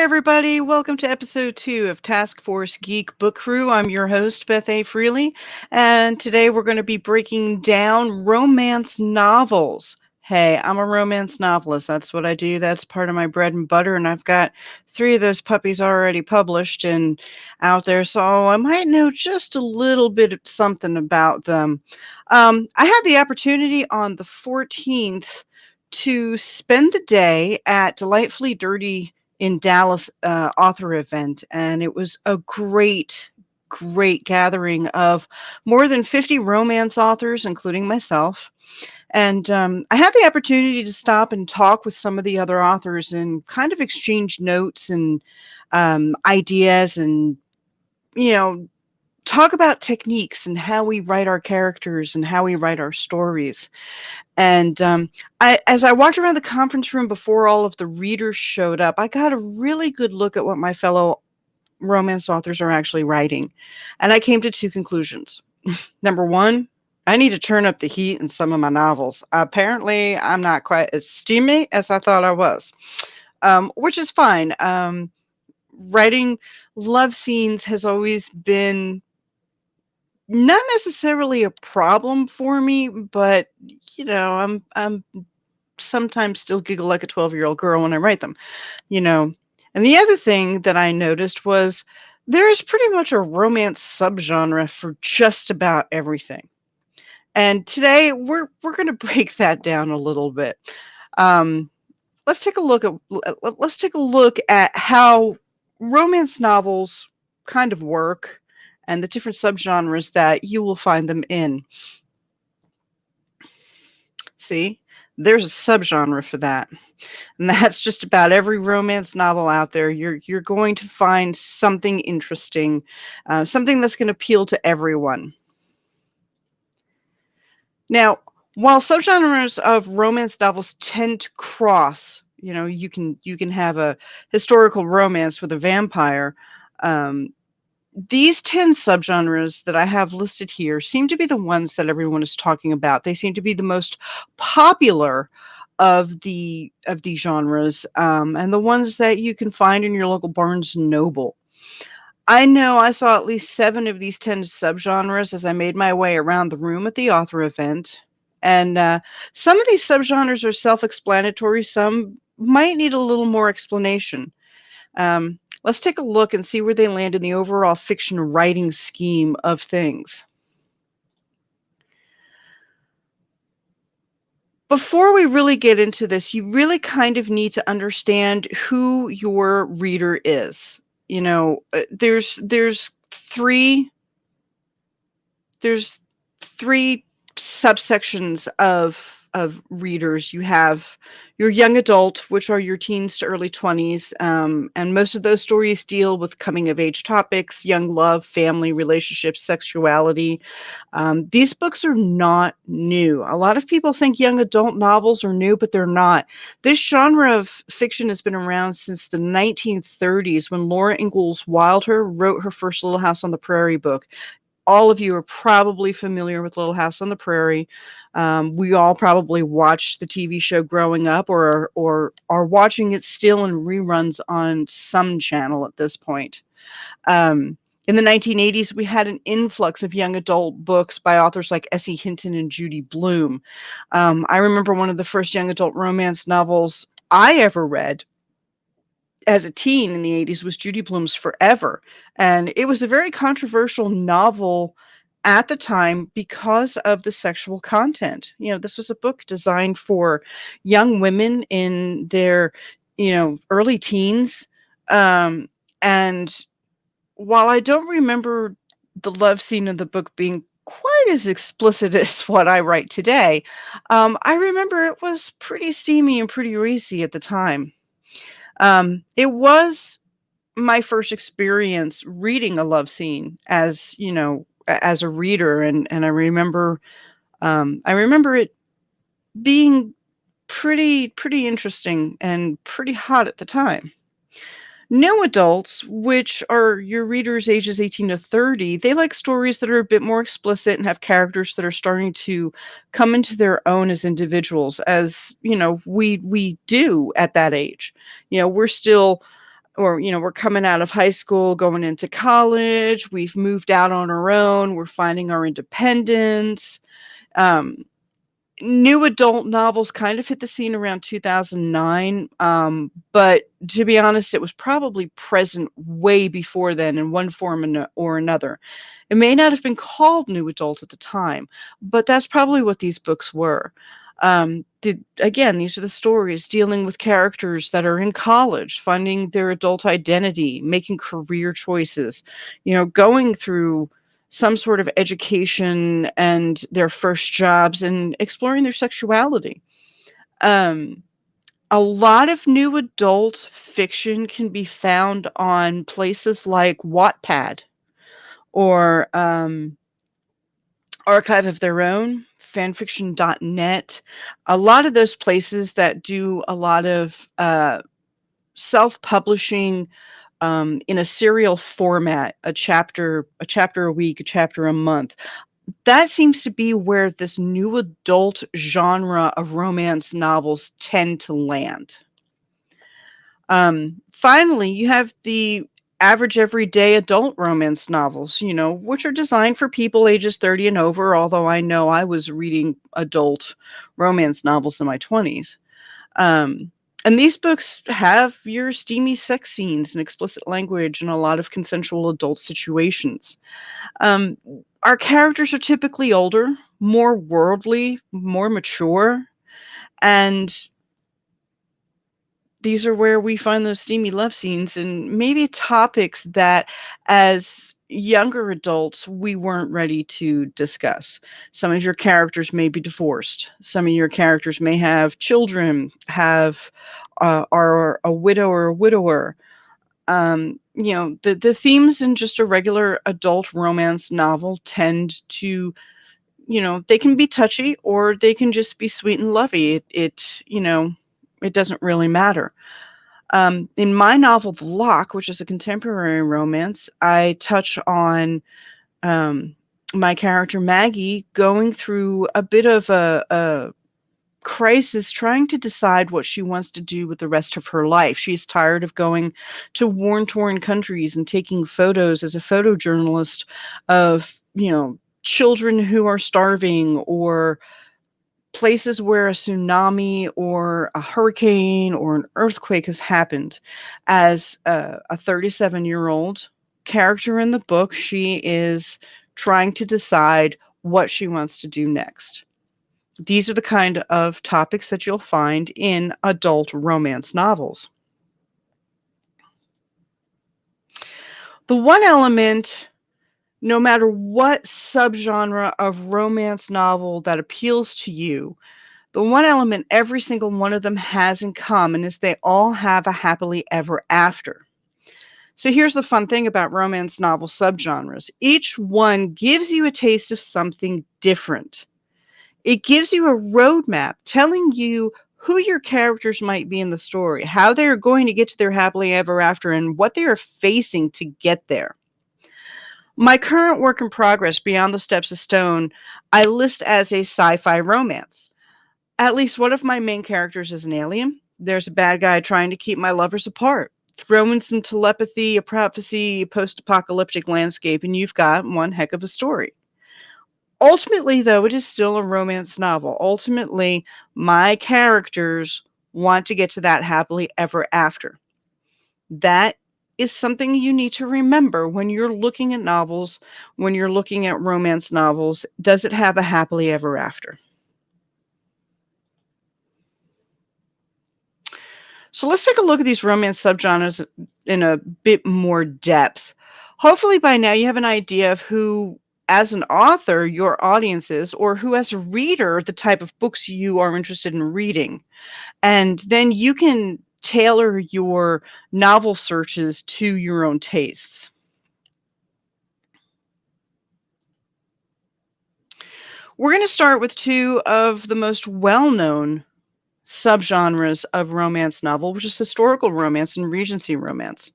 everybody. Welcome to episode 2 of Task Force Geek Book Crew. I'm your host, Beth A. Freely, and today we're going to be breaking down romance novels. Hey, I'm a romance novelist. That's what I do. That's part of my bread and butter, and I've got 3 of those puppies already published and out there, so I might know just a little bit of something about them. I had the opportunity on the 14th to spend the day at Delightfully Dirty in Dallas author event, and it was a great gathering of more than 50 romance authors, including myself. And I had the opportunity to stop and talk with some of the other authors and kind of exchange notes and ideas and, you know, talk about techniques and how we write our characters and how we write our stories. And as I walked around the conference room before all of the readers showed up, I got a really good look at what my fellow romance authors are actually writing. And I came to 2 conclusions. Number 1, I need to turn up the heat in some of my novels. Apparently, I'm not quite as steamy as I thought I was, which is fine. Writing love scenes has always been not necessarily a problem for me, but, I'm sometimes still giggle like a 12-year-old girl when I write them, you know? And the other thing that I noticed was there is pretty much a romance subgenre for just about everything. And today we're gonna break that down a little bit. Um, let's take a look at how romance novels kind of work and the different subgenres that you will find them in. See, there's a subgenre for that. And that's just about every romance novel out there. You're going to find something interesting, something that's going to appeal to everyone. Now, while subgenres of romance novels tend to cross, you can have a historical romance with a vampire. These 10 subgenres that I have listed here seem to be the ones that everyone is talking about. They seem to be the most popular of these genres, and the ones that you can find in your local Barnes& and Noble. I know I saw at least 7 of these 10 subgenres as I made my way around the room at the author event, and some of these subgenres are self-explanatory, some might need a little more explanation. Let's take a look and see where they land in the overall fiction writing scheme of things. Before we really get into this, you really kind of need to understand who your reader is. There's 3 there's 3 subsections of readers. You have your young adult, which are your teens to early 20s, and most of those stories deal with coming of age topics, young love, family, relationships, sexuality. These books are not new. A lot of people think young adult novels are new, but they're not. This genre of fiction has been around since the 1930s when Laura Ingalls Wilder wrote her first Little House on the Prairie book. All of you are probably familiar with Little House on the Prairie. We all probably watched the TV show growing up or are watching it still in reruns on some channel at this point. In the 1980s, we had an influx of young adult books by authors like S.E. Hinton and Judy Blume. I remember one of the first young adult romance novels I ever read as a teen in the 80s was Judy Blume's Forever. And it was a very controversial novel at the time because of the sexual content. This was a book designed for young women in their, early teens. And while I don't remember the love scene in the book being quite as explicit as what I write today, I remember it was pretty steamy and pretty racy at the time. It was my first experience reading a love scene as, as a reader, and I remember it being pretty interesting and pretty hot at the time. New adults, which are your readers ages 18 to 30, they like stories that are a bit more explicit and have characters that are starting to come into their own as individuals, as, we do at that age. We're still or, we're coming out of high school, going into college, we've moved out on our own, we're finding our independence. Um, New adult novels kind of hit the scene around 2009, but to be honest, it was probably present way before then in one form or another. It may not have been called new adult at the time, but that's probably what these books were. Again, these are the stories dealing with characters that are in college, finding their adult identity, making career choices, going through some sort of education and their first jobs and exploring their sexuality. Um, a lot of new adult fiction can be found on places like Wattpad or Archive of Their Own, fanfiction.net. A lot of those places that do a lot of self-publishing in a serial format, a chapter a week, a chapter a month. That seems to be where this new adult genre of romance novels tend to land. Finally, you have the average everyday adult romance novels, which are designed for people ages 30 and over, although I know I was reading adult romance novels in my 20s. And these books have your steamy sex scenes and explicit language and a lot of consensual adult situations. Um, our characters are typically older, more worldly, more mature, and these are where we find those steamy love scenes and maybe topics that, as younger adults, we weren't ready to discuss. Some of your characters may be divorced. Some of your characters may have children, are a widow or a widower. The themes in just a regular adult romance novel tend to, they can be touchy or they can just be sweet and lovey. It doesn't really matter. In my novel, The Lock, which is a contemporary romance, I touch on my character Maggie going through a bit of a crisis, trying to decide what she wants to do with the rest of her life. She's tired of going to war-torn countries and taking photos as a photojournalist of, children who are starving or places where a tsunami or a hurricane or an earthquake has happened. As a 37-year-old character in the book, she is trying to decide what she wants to do next. These are the kind of topics that you'll find in adult romance novels. The one element, no matter what subgenre of romance novel that appeals to you, the one element every single one of them has in common is they all have a happily ever after. So here's the fun thing about romance novel subgenres. Each one gives you a taste of something different. It gives you a roadmap telling you who your characters might be in the story, how they are going to get to their happily ever after, and what they are facing to get there. My current work in progress, Beyond the Steps of Stone, I list as a sci-fi romance. At least one of my main characters is an alien. There's a bad guy trying to keep my lovers apart. Throw in some telepathy, a prophecy, a post-apocalyptic landscape, and you've got one heck of a story. Ultimately, though, it is still a romance novel. Ultimately, my characters want to get to that happily ever after. That is something you need to remember when you're looking at novels, when you're looking at romance novels. Does it have a happily ever after? So let's take a look at these romance subgenres in a bit more depth. Hopefully by now you have an idea of who, as an author, your audience is, or who, as a reader, the type of books you are interested in reading. And then you can tailor your novel searches to your own tastes. We're going to start with two of the most well-known subgenres of romance novel, which is historical romance and Regency romance.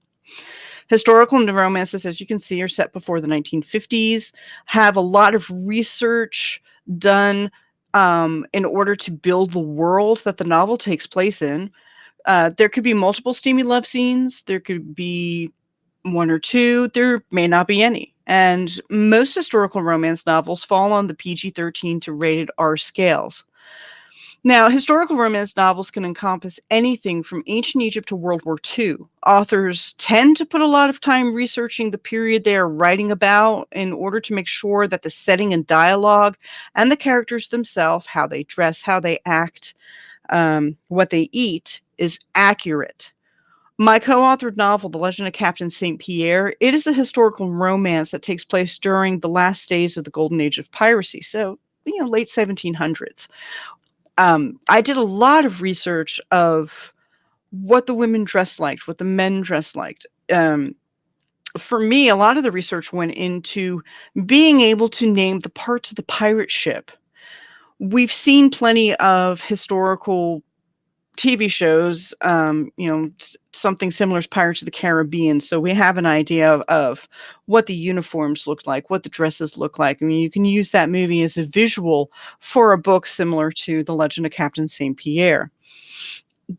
Historical romances, as you can see, are set before the 1950s, have a lot of research done in order to build the world that the novel takes place in. There could be multiple steamy love scenes. There could be one or two. There may not be any. And most historical romance novels fall on the PG-13 to rated R scales. Now, historical romance novels can encompass anything from ancient Egypt to World War II. Authors tend to put a lot of time researching the period they are writing about in order to make sure that the setting and dialogue and the characters themselves, how they dress, how they act, what they eat, is accurate. My co-authored novel, The Legend of Captain St. Pierre, it is a historical romance that takes place during the last days of the golden age of piracy, so, late 1700s. I did a lot of research of what the women dressed like, what the men dressed like. For me, a lot of the research went into being able to name the parts of the pirate ship. We've seen plenty of historical TV shows, something similar as Pirates of the Caribbean. So we have an idea of what the uniforms look like, what the dresses look like. I mean, you can use that movie as a visual for a book similar to The Legend of Captain St. Pierre.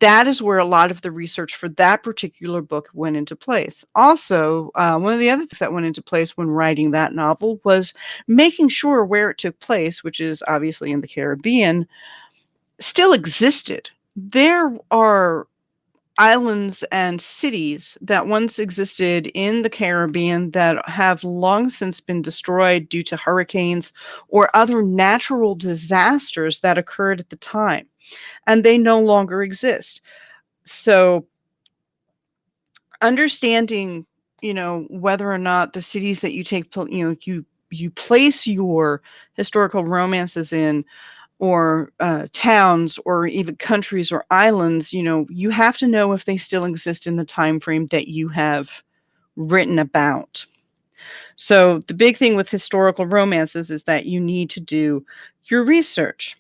That is where a lot of the research for that particular book went into place. Also, one of the other things that went into place when writing that novel was making sure where it took place, which is obviously in the Caribbean, still existed. There are islands and cities that once existed in the Caribbean that have long since been destroyed due to hurricanes or other natural disasters that occurred at the time, and they no longer exist. So understanding, whether or not the cities that you you place your historical romances in, or towns, or even countries or islands, you have to know if they still exist in the time frame that you have written about. So the big thing with historical romances is that you need to do your research.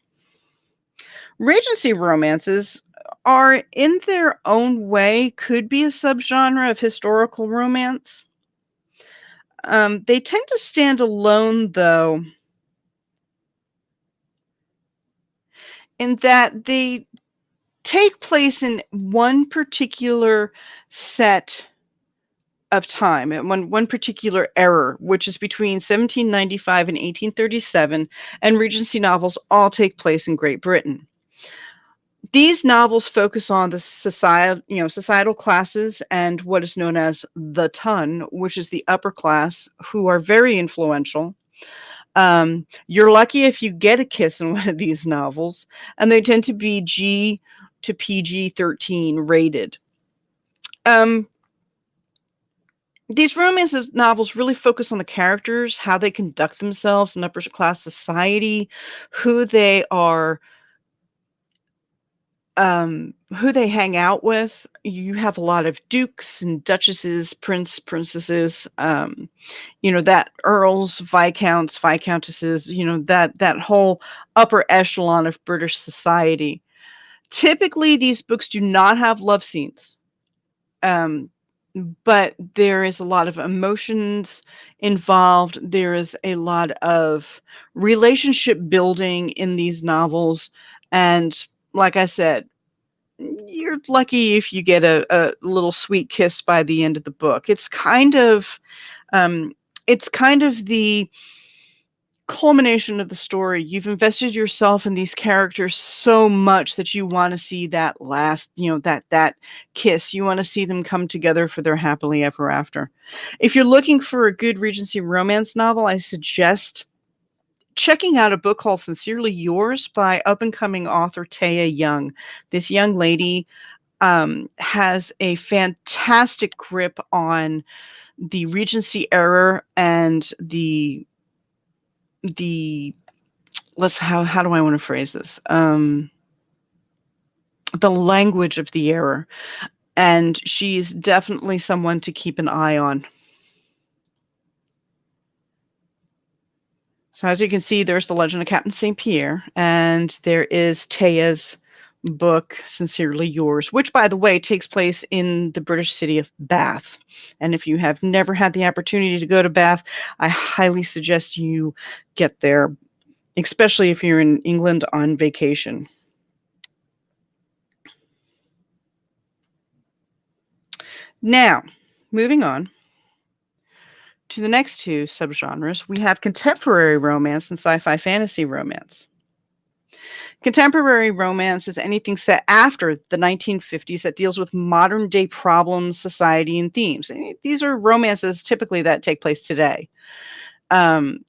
Regency romances are, in their own way, could be a subgenre of historical romance. They tend to stand alone, though, in that they take place in one particular set of time, and one particular era, which is between 1795 and 1837, and Regency novels all take place in Great Britain. These novels focus on the societal classes and what is known as the ton, which is the upper class, who are very influential. You're lucky if you get a kiss in one of these novels, and they tend to be G to PG-13 rated. These romance novels really focus on the characters, how they conduct themselves in upper class society, who they are, who they hang out with. You have a lot of dukes and duchesses, princesses, that earls, viscounts, viscountesses, that whole upper echelon of British society. Typically, these books do not have love scenes. But there is a lot of emotions involved. There is a lot of relationship building in these novels. And like I said, you're lucky if you get a little sweet kiss by the end of the book. It's kind of the culmination of the story. You've invested yourself in these characters so much that you want to see that last, that kiss. You want to see them come together for their happily ever after. If you're looking for a good Regency romance novel, I suggest checking out a book called Sincerely Yours by up-and-coming author Taya Young. This young lady has a fantastic grip on the Regency era and the how do I want to phrase this? The language of the era. And she's definitely someone to keep an eye on. So as you can see, there's The Legend of Captain St. Pierre, and there is Taya's book, Sincerely Yours, which, by the way, takes place in the British city of Bath. And if you have never had the opportunity to go to Bath, I highly suggest you get there, especially if you're in England on vacation. Now, moving on to the next two subgenres, we have contemporary romance and sci-fi fantasy romance. Contemporary romance is anything set after the 1950s that deals with modern day problems, society, and themes. These are romances typically that take place today. Um,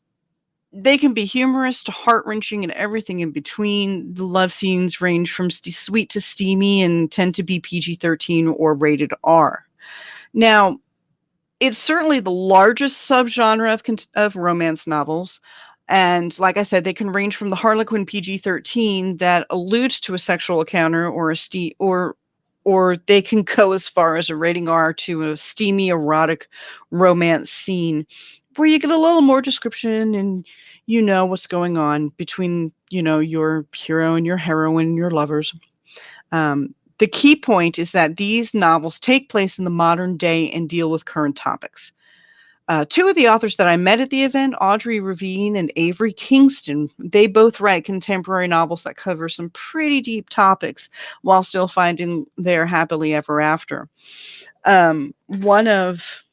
they can be humorous to heart-wrenching and everything in between. The love scenes range from sweet to steamy and tend to be PG-13 or rated R. Now, it's certainly the largest subgenre of romance novels. And like I said, they can range from the Harlequin PG-13 that alludes to a sexual encounter or they can go as far as a rating R to a steamy erotic romance scene where you get a little more description and you know what's going on between, your hero and your heroine, your lovers. The key point is that these novels take place in the modern day and deal with current topics. Two of the authors that I met at the event, Audrey Ravine and Avery Kingston, they both write contemporary novels that cover some pretty deep topics while still finding their happily ever after. One of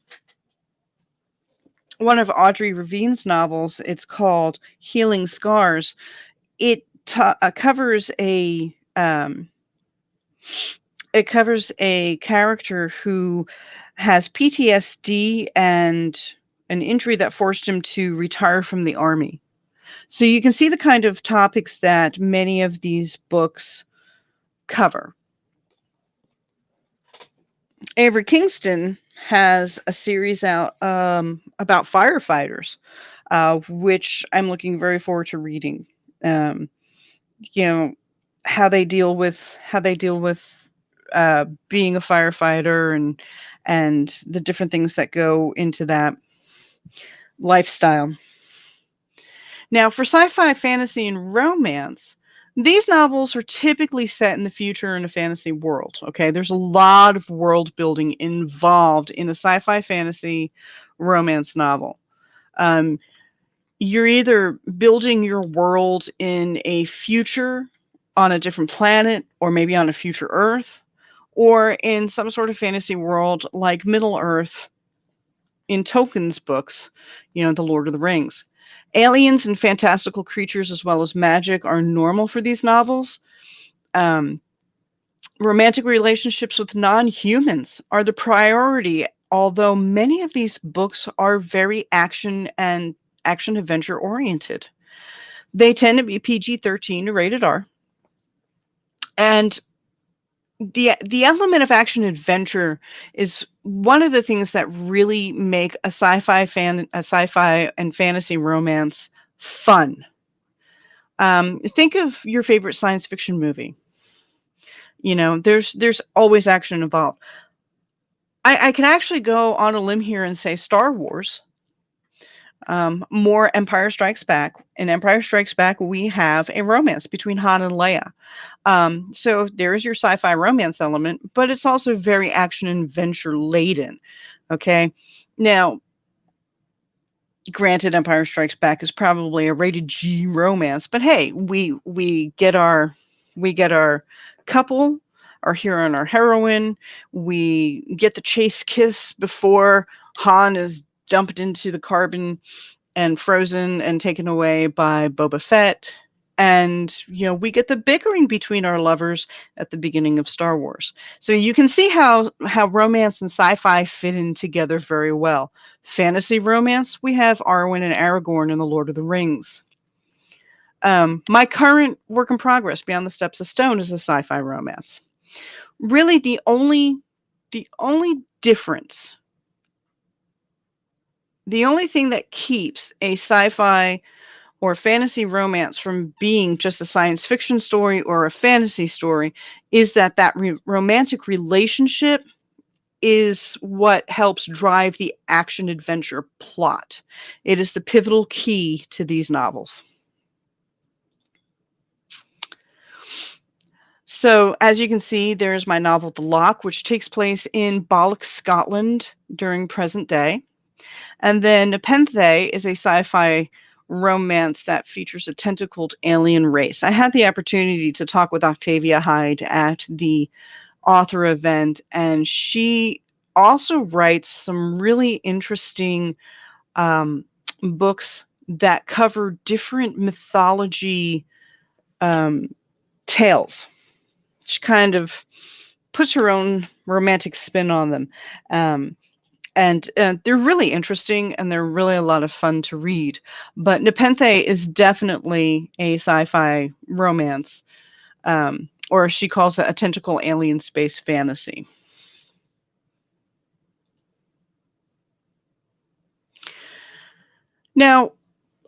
Audrey Ravine's novels, it's called Healing Scars. It covers a character who has PTSD and an injury that forced him to retire from the army. So you can see the kind of topics that many of these books cover. Avery Kingston has a series out about firefighters, which I'm looking very forward to reading. How they deal with being a firefighter and the different things that go into that lifestyle. Now, for sci-fi, fantasy, and romance, these novels are typically set in the future in a fantasy world. Okay, there's a lot of world building involved in a sci-fi, fantasy, romance novel. You're either building your world in a future on a different planet, or maybe on a future Earth, or in some sort of fantasy world like Middle Earth in Tolkien's books, The Lord of the Rings. Aliens and fantastical creatures, as well as magic, are normal for these novels. Romantic relationships with non-humans are the priority, although many of these books are very action adventure oriented. They tend to be PG-13 to rated R. And the element of action adventure is one of the things that really make a sci-fi and fantasy romance fun. Think of your favorite science fiction movie. There's always action involved. I can actually go on a limb here and say Star Wars. More Empire Strikes Back. In Empire Strikes Back, we have a romance between Han and Leia. So there is your sci-fi romance element, but it's also very action and adventure laden. Okay. Now, granted, Empire Strikes Back is probably a rated G romance, but hey, we get our couple, our hero and our heroine. We get the chase kiss before Han is dumped into the carbon and frozen and taken away by Boba Fett. And, we get the bickering between our lovers at the beginning of Star Wars. So you can see how romance and sci-fi fit in together very well. Fantasy romance, we have Arwen and Aragorn in The Lord of the Rings. My current work in progress, Beyond the Steps of Stone, is a sci-fi romance. Really, the only difference, the only thing that keeps a sci-fi or fantasy romance from being just a science fiction story or a fantasy story is that romantic relationship is what helps drive the action adventure plot. It is the pivotal key to these novels. So, as you can see, there's my novel, The Lock, which takes place in Balloch, Scotland during present day. And then Nepenthe is a sci-fi romance that features a tentacled alien race. I had the opportunity to talk with Octavia Hyde at the author event, and she also writes some really interesting books that cover different mythology tales. She kind of puts her own romantic spin on them. And they're really interesting, and they're really a lot of fun to read. But Nepenthe is definitely a sci-fi romance, or she calls it a tentacle alien space fantasy. Now,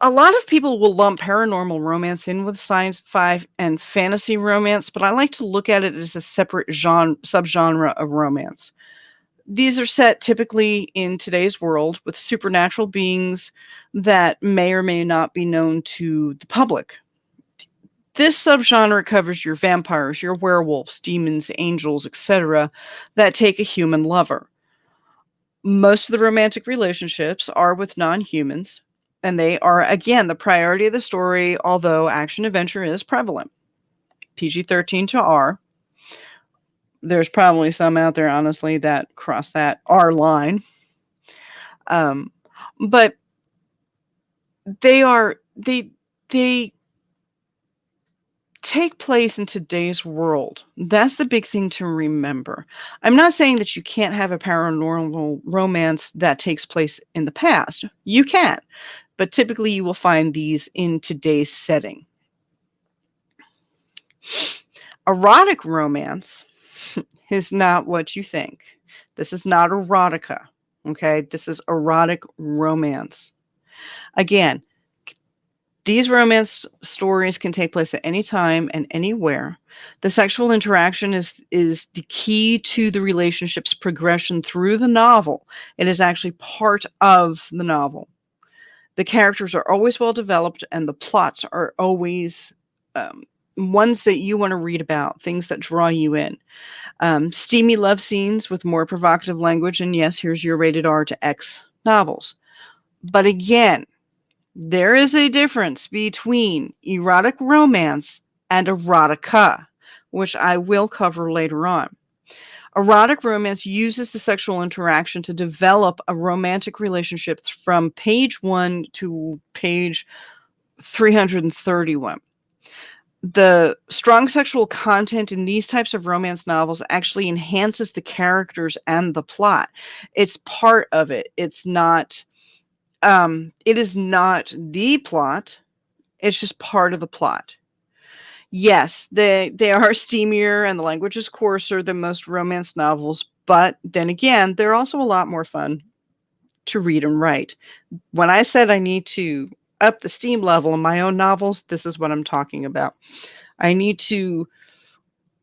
a lot of people will lump paranormal romance in with sci-fi and fantasy romance, but I like to look at it as a separate subgenre of romance. These are set typically in today's world with supernatural beings that may or may not be known to the public. This subgenre covers your vampires, your werewolves, demons, angels, etc., that take a human lover. Most of the romantic relationships are with non-humans, and they are, again, the priority of the story, although action adventure is prevalent. PG-13 to R. There's probably some out there, honestly, that cross that R line. But they take place in today's world. That's the big thing to remember. I'm not saying that you can't have a paranormal romance that takes place in the past. You can, but typically you will find these in today's setting. Erotic romance is not what you think. This is not erotica, okay? This is erotic romance. Again, these romance stories can take place at any time and anywhere. The sexual interaction is the key to the relationship's progression through the novel. It is actually part of the novel. The characters are always well developed, and the plots are always ones that you want to read about, things that draw you in. Steamy love scenes with more provocative language, and yes, here's your rated R to X novels. But again, there is a difference between erotic romance and erotica, which I will cover later on. Erotic romance uses the sexual interaction to develop a romantic relationship from page 1 to page 331. The strong sexual content in these types of romance novels actually enhances the characters and the plot. It's part of it. It's not it is not the plot. It's just part of the plot. Yes, they are steamier and the language is coarser than most romance novels, but then again, they're also a lot more fun to read and write. When I said I need to up the steam level in my own novels, this is what I'm talking about. I need to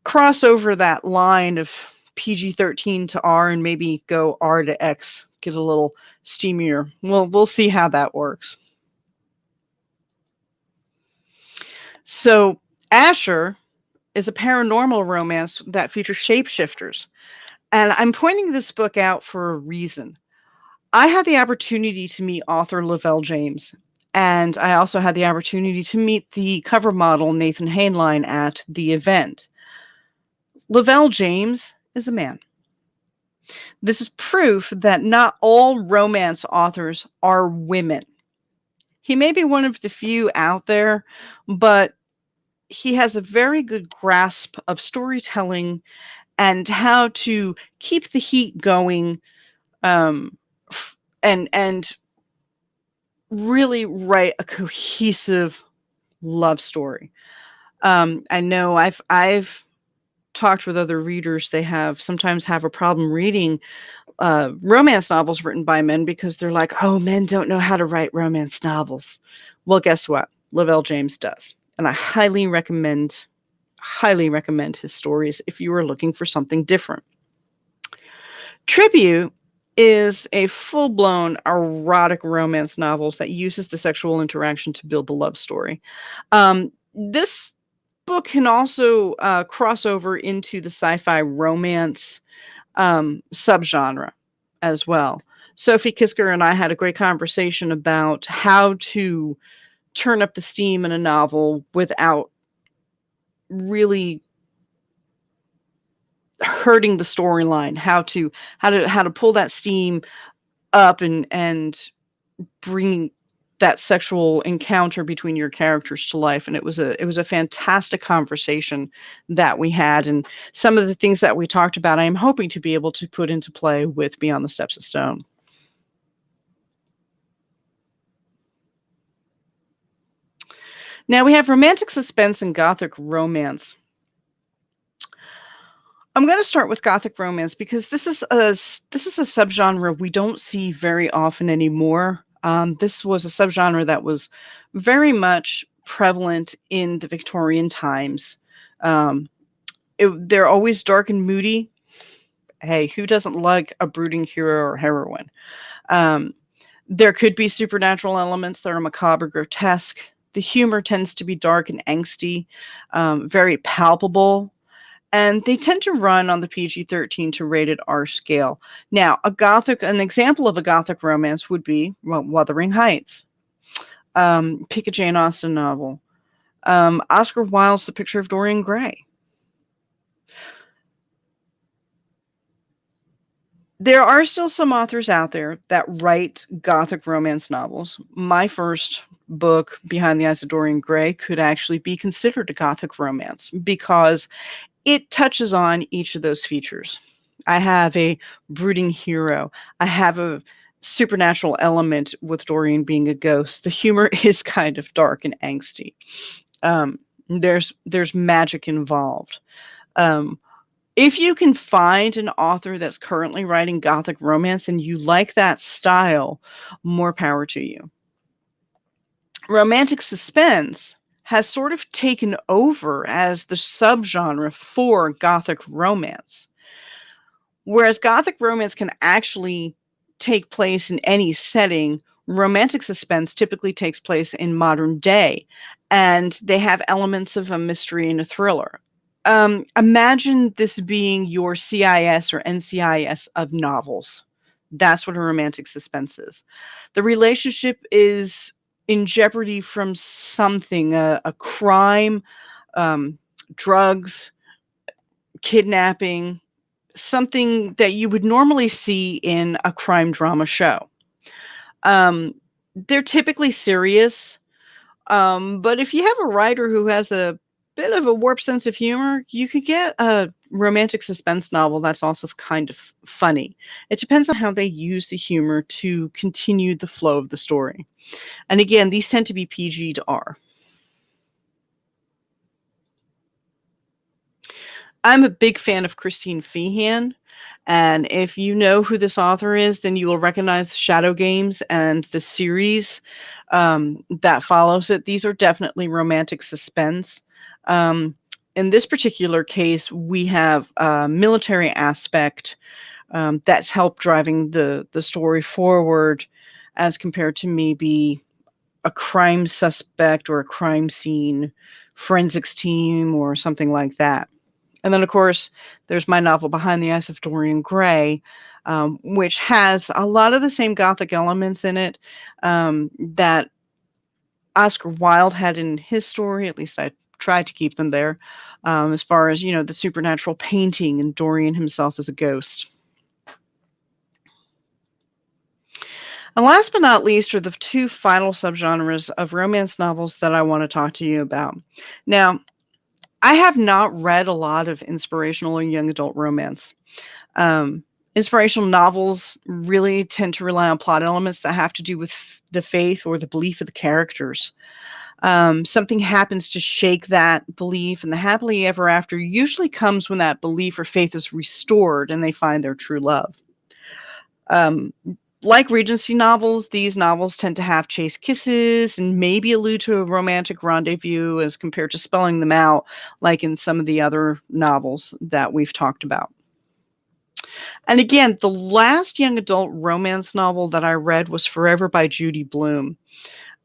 cross over that line of PG-13 to R and maybe go R to X, get a little steamier. We'll see how that works. So Asher is a paranormal romance that features shapeshifters. And I'm pointing this book out for a reason. I had the opportunity to meet author Lavelle James, and I also had the opportunity to meet the cover model Nathan Hainline at the event. Lavelle James is a man. This is proof that not all romance authors are women. He may be one of the few out there, but he has a very good grasp of storytelling and how to keep the heat going, and really write a cohesive love story. I know I've talked with other readers. They sometimes have a problem reading romance novels written by men because they're like, oh, men don't know how to write romance novels. Well, guess what? Lavelle James does. And I highly recommend his stories if you are looking for something different. Tribute is a full-blown erotic romance novels that uses the sexual interaction to build the love story. This book can also cross over into the sci-fi romance subgenre as well. Sophie Kisker and I had a great conversation about how to turn up the steam in a novel without really hurting the storyline, how to pull that steam up and bring that sexual encounter between your characters to life. And it was a fantastic conversation that we had, and some of the things that we talked about I am hoping to be able to put into play with Beyond the Steps of Stone. Now we have romantic suspense and gothic romance. I'm going to start with gothic romance because this is a subgenre we don't see very often anymore. This was a subgenre that was very much prevalent in the Victorian times. Um, they're always dark and moody. Hey, who doesn't like a brooding hero or heroine? Um, there could be supernatural elements that are macabre, grotesque. The humor tends to be dark and angsty, very palpable, and they tend to run on the PG-13 to rated R scale. Now, an example of a gothic romance would be Wuthering Heights. Pick a Jane Austen novel. Oscar Wilde's The Picture of Dorian Gray. There are still some authors out there that write gothic romance novels. My first book, Behind the Eyes of Dorian Gray, could actually be considered a gothic romance because it touches on each of those features. I have a brooding hero. I have a supernatural element with Dorian being a ghost. The humor is kind of dark and angsty. There's magic involved. If you can find an author that's currently writing gothic romance and you like that style, more power to you. Romantic suspense has sort of taken over as the subgenre for gothic romance. Whereas gothic romance can actually take place in any setting, romantic suspense typically takes place in modern day, and they have elements of a mystery and a thriller. Imagine this being your CIS or NCIS of novels. That's what a romantic suspense is. The relationship is in jeopardy from something, a crime, drugs, kidnapping, something that you would normally see in a crime drama show. They're typically serious, but if you have a writer who has a bit of a warped sense of humor, you could get a romantic suspense novel that's also kind of funny. It depends on how they use the humor to continue the flow of the story. And again, these tend to be PG to R. I'm a big fan of Christine Feehan, and if you know who this author is, then you will recognize Shadow Games and the series that follows it. These are definitely romantic suspense. In this particular case, we have a military aspect that's helped driving the story forward as compared to maybe a crime suspect or a crime scene forensics team or something like that. And then, of course, there's my novel Behind the Eyes of Dorian Gray, which has a lot of the same gothic elements in it that Oscar Wilde had in his story. At least I tried to keep them there, as far as, the supernatural painting and Dorian himself as a ghost. And last but not least are the two final subgenres of romance novels that I want to talk to you about. Now, I have not read a lot of inspirational or young adult romance. Inspirational novels really tend to rely on plot elements that have to do with the faith or the belief of the characters. Something happens to shake that belief, and the happily ever after usually comes when that belief or faith is restored and they find their true love. Like Regency novels, these novels tend to have chaste kisses and maybe allude to a romantic rendezvous as compared to spelling them out like in some of the other novels that we've talked about. And again, the last young adult romance novel that I read was Forever by Judy Blume.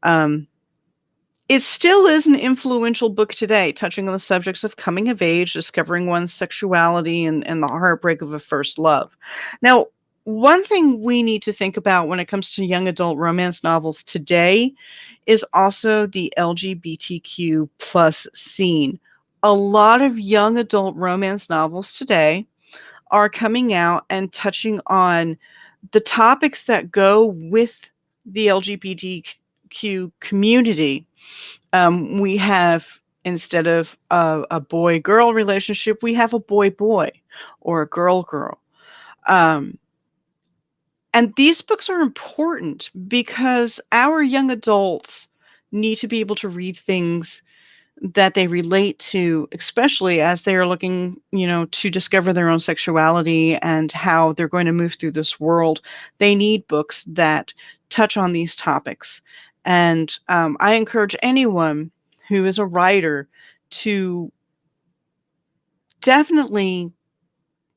It still is an influential book today, touching on the subjects of coming of age, discovering one's sexuality, and the heartbreak of a first love. Now, one thing we need to think about when it comes to young adult romance novels today is also the LGBTQ plus scene. A lot of young adult romance novels today are coming out and touching on the topics that go with the LGBTQ community. We have, instead of a boy-girl relationship, we have a boy-boy or a girl-girl. And these books are important because our young adults need to be able to read things that they relate to, especially as they are looking, to discover their own sexuality and how they're going to move through this world. They need books that touch on these topics. And I encourage anyone who is a writer to definitely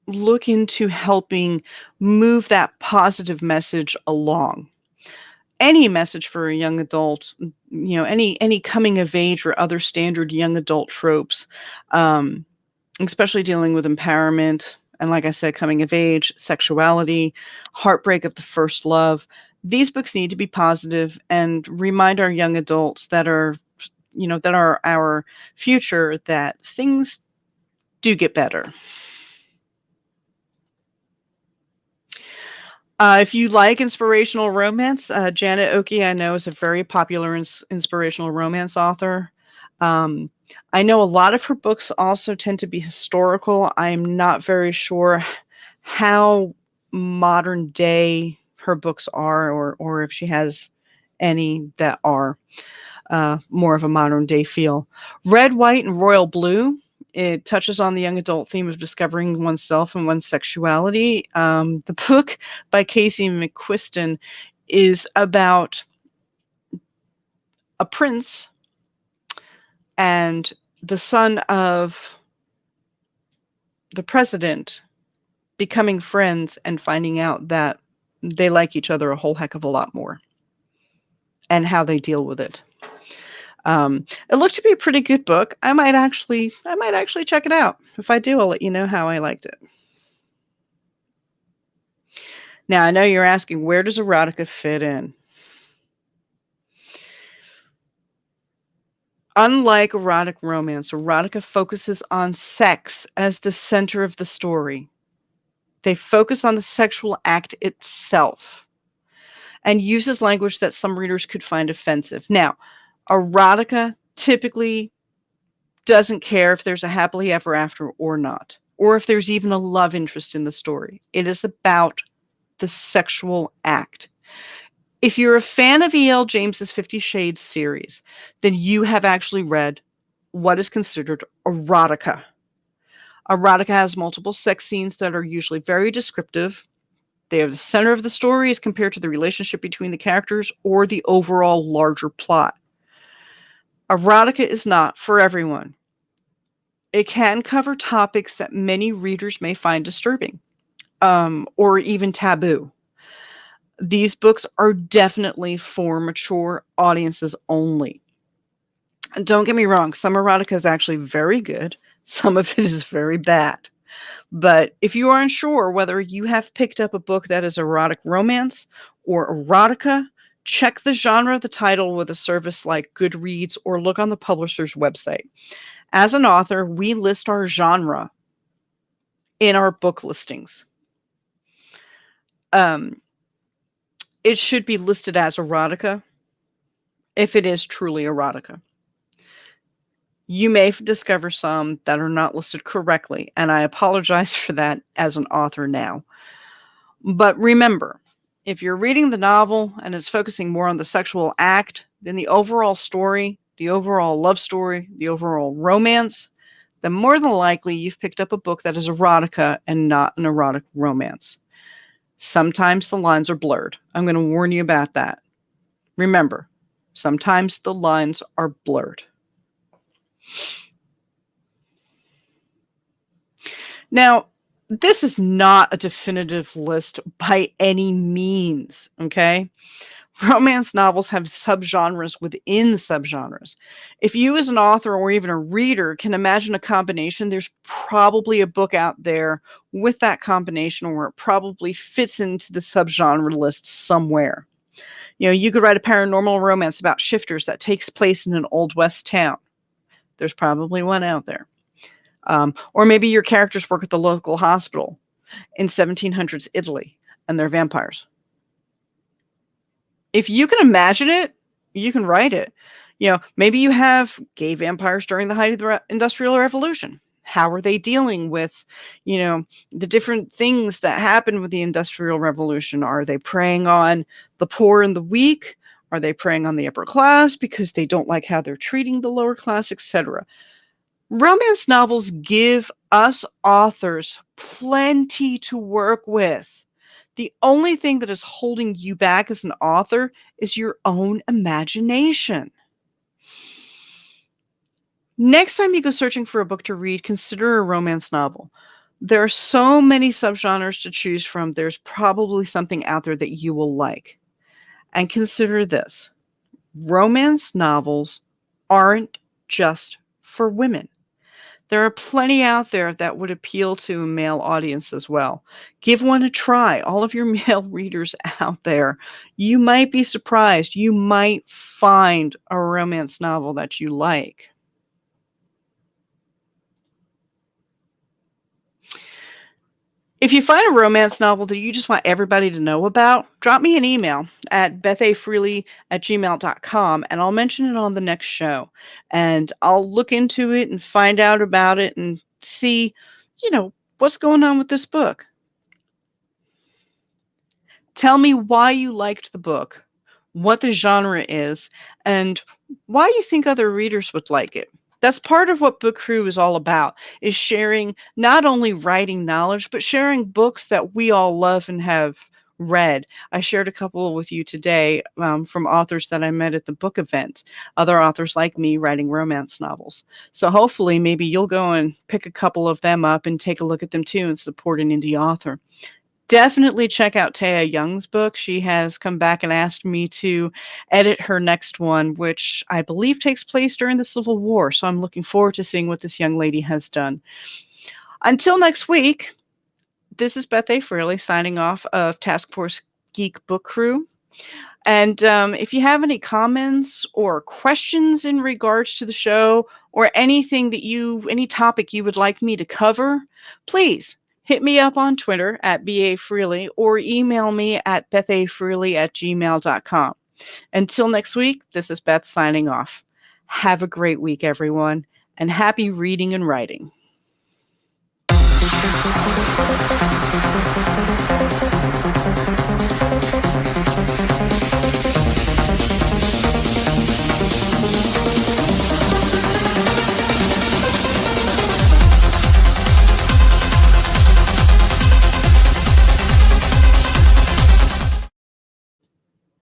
look into helping move that positive message along. Any message for a young adult, any coming of age or other standard young adult tropes, especially dealing with empowerment and, like I said, coming of age, sexuality, heartbreak of the first love. These books need to be positive and remind our young adults that are our future, that things do get better. If you like inspirational romance, Janet Oki, I know, is a very popular inspirational romance author. I know a lot of her books also tend to be historical. I'm not very sure how modern day her books are, or if she has any that are more of a modern day feel. Red, White, and Royal Blue. It touches on the young adult theme of discovering oneself and one's sexuality. The book by Casey McQuiston is about a prince and the son of the president becoming friends and finding out that they like each other a whole heck of a lot more, and how they deal with it. It looked to be a pretty good book. I might actually check it out. If I do, I'll let you know how I liked it. Now, I know you're asking, where does erotica fit in? Unlike erotic romance, erotica focuses on sex as the center of the story. They focus on the sexual act itself and uses language that some readers could find offensive. Now, erotica typically doesn't care if there's a happily ever after or not, or if there's even a love interest in the story. It is about the sexual act. If you're a fan of E.L. James's 50 Shades series, then you have actually read what is considered erotica. Erotica has multiple sex scenes that are usually very descriptive. They are the center of the story as compared to the relationship between the characters or the overall larger plot. Erotica is not for everyone. It can cover topics that many readers may find disturbing, or even taboo. These books are definitely for mature audiences only. And don't get me wrong, some erotica is actually very good. Some of it is very bad. But if you are unsure whether you have picked up a book that is erotic romance or erotica, check the genre of the title with a service like Goodreads or look on the publisher's website. As an author, we list our genre in our book listings. It should be listed as erotica if it is truly erotica. You may discover some that are not listed correctly, and I apologize for that as an author now. But remember, if you're reading the novel and it's focusing more on the sexual act than the overall story, the overall love story, the overall romance, then more than likely you've picked up a book that is erotica and not an erotic romance. Sometimes the lines are blurred. I'm going to warn you about that. Remember, sometimes the lines are blurred. Now, this is not a definitive list by any means, okay? Romance novels have subgenres within subgenres. If you as an author or even a reader can imagine a combination, there's probably a book out there with that combination, or it probably fits into the subgenre list somewhere. You could write a paranormal romance about shifters that takes place in an Old West town. There's probably one out there. Or maybe your characters work at the local hospital. in 1700s Italy, and they're vampires. If you can imagine it, you can write it. Maybe you have gay vampires during the height of the Industrial Revolution. How are they dealing with, the different things that happened with the Industrial Revolution? Are they preying on the poor and the weak? Are they preying on the upper class because they don't like how they're treating the lower class, etc.? Romance novels give us authors plenty to work with. The only thing that is holding you back as an author is your own imagination. Next time you go searching for a book to read, consider a romance novel. There are so many subgenres to choose from. There's probably something out there that you will like. And consider this. Romance novels aren't just for women. There are plenty out there that would appeal to a male audience as well. Give one a try. All of your male readers out there, you might be surprised. You might find a romance novel that you like. If you find a romance novel that you just want everybody to know about, drop me an email at bethafreely@gmail.com, and I'll mention it on the next show. And I'll look into it and find out about it and see, what's going on with this book. Tell me why you liked the book, what the genre is, and why you think other readers would like it. That's part of what Book Crew is all about, is sharing not only writing knowledge, but sharing books that we all love and have read. I shared a couple with you today from authors that I met at the book event, other authors like me writing romance novels. So hopefully maybe you'll go and pick a couple of them up and take a look at them too and support an indie author. Definitely check out Taya Young's book. She has come back and asked me to edit her next one, which I believe takes place during the Civil War. So I'm looking forward to seeing what this young lady has done. Until next week, this is Beth A. Freely signing off of Task Force Geek Book Crew. And if you have any comments or questions in regards to the show or anything any topic you would like me to cover, please hit me up on Twitter at BAFreely or email me at bethafreely@gmail.com. Until next week, this is Beth signing off. Have a great week, everyone, and happy reading and writing.